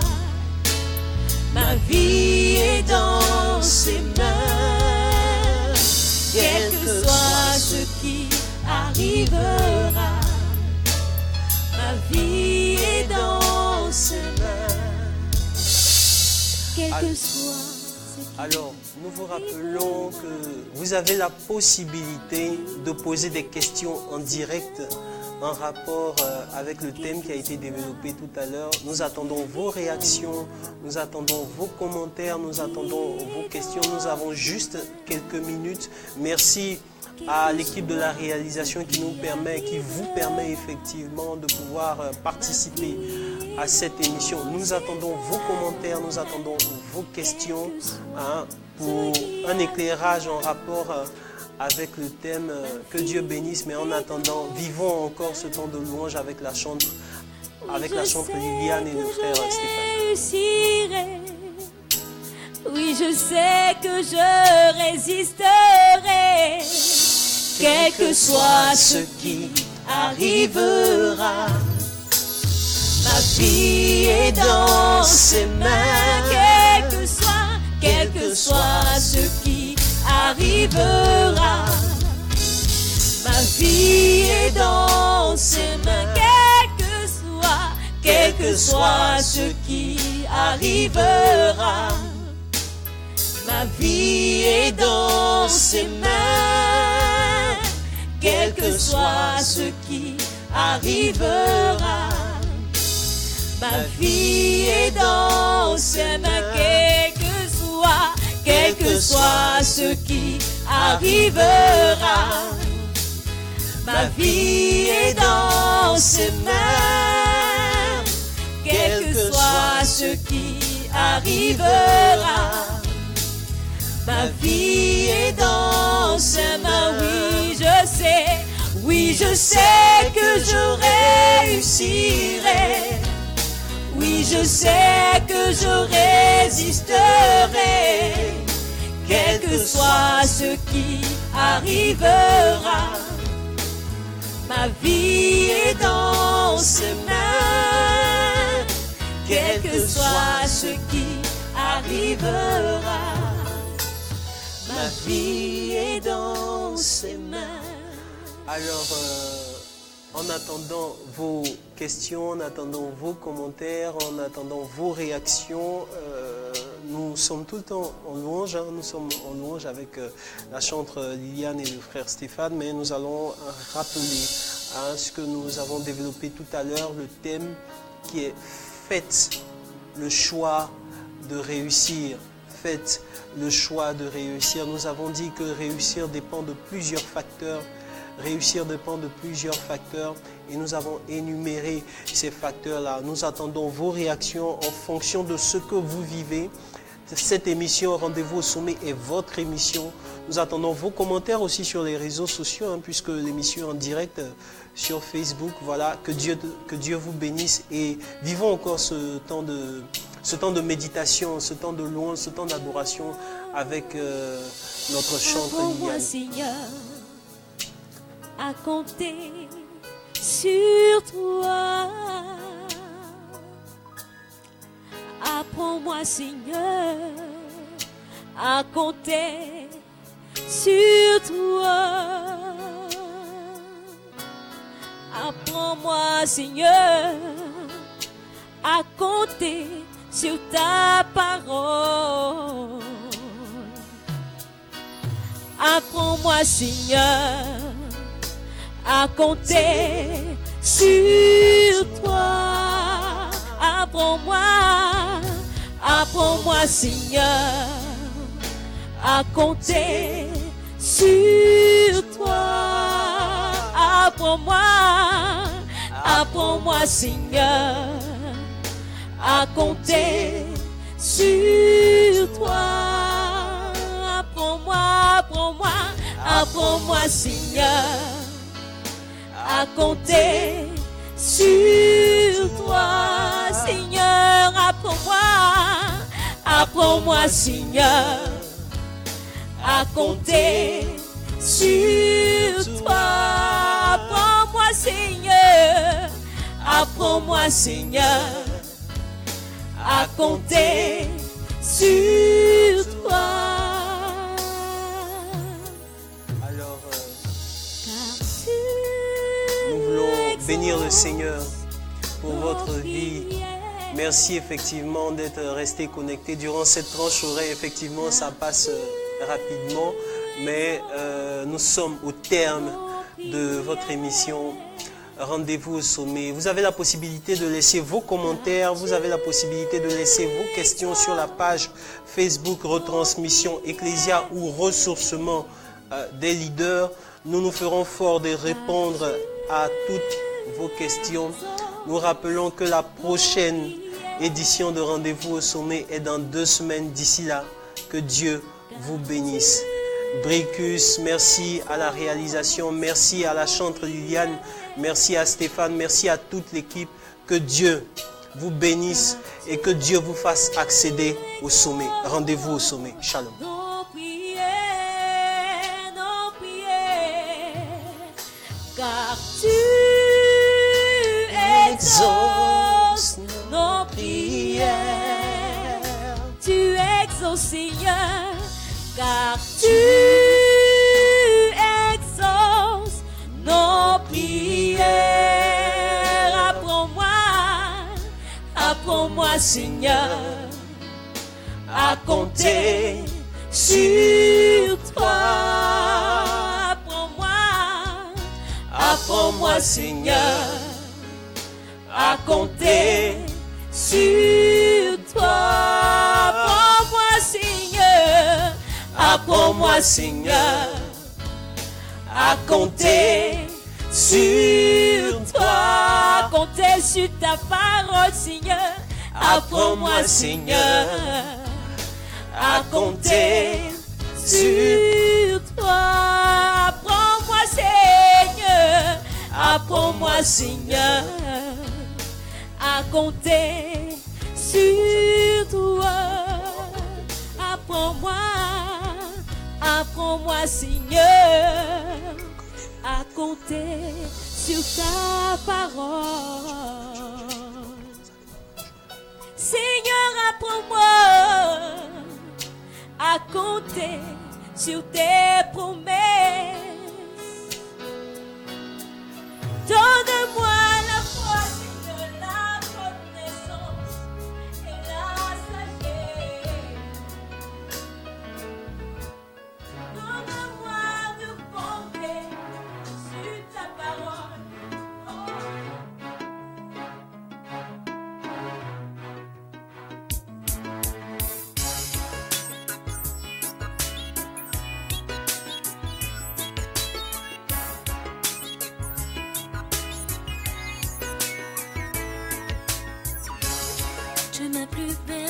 Ma vie est dans ses mains, quel que soit ce qui arrivera. Ma vie est dans ses mains, quel que soit. Alors, nous vous rappelons que vous avez la possibilité de poser des questions en direct en rapport avec le thème qui a été développé tout à l'heure. Nous attendons vos réactions, nous attendons vos commentaires, nous attendons vos questions. Nous avons juste quelques minutes. Merci à l'équipe de la réalisation qui vous permet effectivement de pouvoir participer à cette émission. Nous attendons vos commentaires, nous attendons vos questions pour un éclairage en rapport avec le thème que Dieu bénisse. Mais en attendant, vivons encore ce temps de louange avec la chantre Liliane et le frère Stéphane. Oui, je sais que je résisterai, quel que soit ce qui arrivera. Ma vie est dans ses mains, quel que soit ce qui arrivera. Ma vie est dans ses mains, quel que soit ce qui arrivera. Ma vie est dans ses mains, quel que soit ce qui arrivera. Ma vie est dans ses mains, quel que soit ce qui arrivera. Ma vie est dans ses mains, quel que soit ce qui arrivera. Ma vie est dans ses mains, oui, je sais que je réussirai. Oui, je sais que je résisterai, quel que soit ce qui arrivera. Ma vie est dans ses mains, quel que soit ce qui arrivera. Ma vie est dans ses mains. Alors, en attendant vos questions, en attendant vos commentaires, en attendant vos réactions, nous sommes tout le temps en louange. Nous sommes en louange avec la chantre Liliane et le frère Stéphane, mais nous allons rappeler ce que nous avons développé tout à l'heure, le thème qui est « Faites le choix de réussir ». Faites le choix de réussir. Nous avons dit que réussir dépend de plusieurs facteurs. Réussir dépend de plusieurs facteurs et nous avons énuméré ces facteurs-là. Nous attendons vos réactions en fonction de ce que vous vivez. Cette émission Rendez-vous au sommet est votre émission. Nous attendons vos commentaires aussi sur les réseaux sociaux, puisque l'émission est en direct sur Facebook. Voilà, que Dieu vous bénisse et vivons encore ce temps de méditation, ce temps de louange, ce temps d'adoration avec notre chantre Liliane. Seigneur, à compter sur toi. Apprends-moi, Seigneur, à compter sur toi. Apprends-moi, Seigneur, à compter sur ta parole. Apprends-moi, Seigneur, à compter sur toi. Apprends-moi, Seigneur, à compter sur toi. Apprends-moi, Seigneur, à compter sur toi. Apprends-moi, Seigneur, à compter sur toi. Seigneur, apprends-moi, Seigneur, à compter sur toi. Apprends-moi, Seigneur, à compter sur toi. Alors, nous voulons bénir le Seigneur pour votre vie. Merci effectivement d'être resté connecté durant cette tranche horaire. Effectivement, ça passe rapidement, mais nous sommes au terme de votre émission Rendez-vous au sommet. Vous avez la possibilité de laisser vos commentaires, vous avez la possibilité de laisser vos questions sur la page Facebook Retransmission Ecclésia ou Ressourcement des leaders. Nous nous ferons fort de répondre à toutes vos questions. Nous rappelons que la prochaine édition de Rendez-vous au sommet est dans 2 semaines. D'ici là, que Dieu vous bénisse. Bricus, merci à la réalisation, merci à la chantre Liliane, merci à Stéphane, merci à toute l'équipe. Que Dieu vous bénisse et que Dieu vous fasse accéder au sommet. Rendez-vous au sommet. Shalom. Nos prières, car tu exauces nos prières. Tu exauces, Seigneur, car tu exauces nos prières. Apprends-moi, Seigneur, à compter sur toi. Apprends-moi, Seigneur, à compter sur toi. Apprends-moi, Seigneur, à compter sur toi. Compter sur ta parole, Seigneur. Apprends-moi, Seigneur, à compter sur toi. Apprends-moi, Seigneur. Apprends-moi, Seigneur, à compter sur toi. Apprends-moi. Apprends-moi, Seigneur, à compter sur ta parole. Seigneur, apprends-moi à compter sur tes promesses. Donne-moi la foi, Seigneur, la connaissance et la sagesse. Donne-moi de compter sur ta parole. Tu m'as plus belle.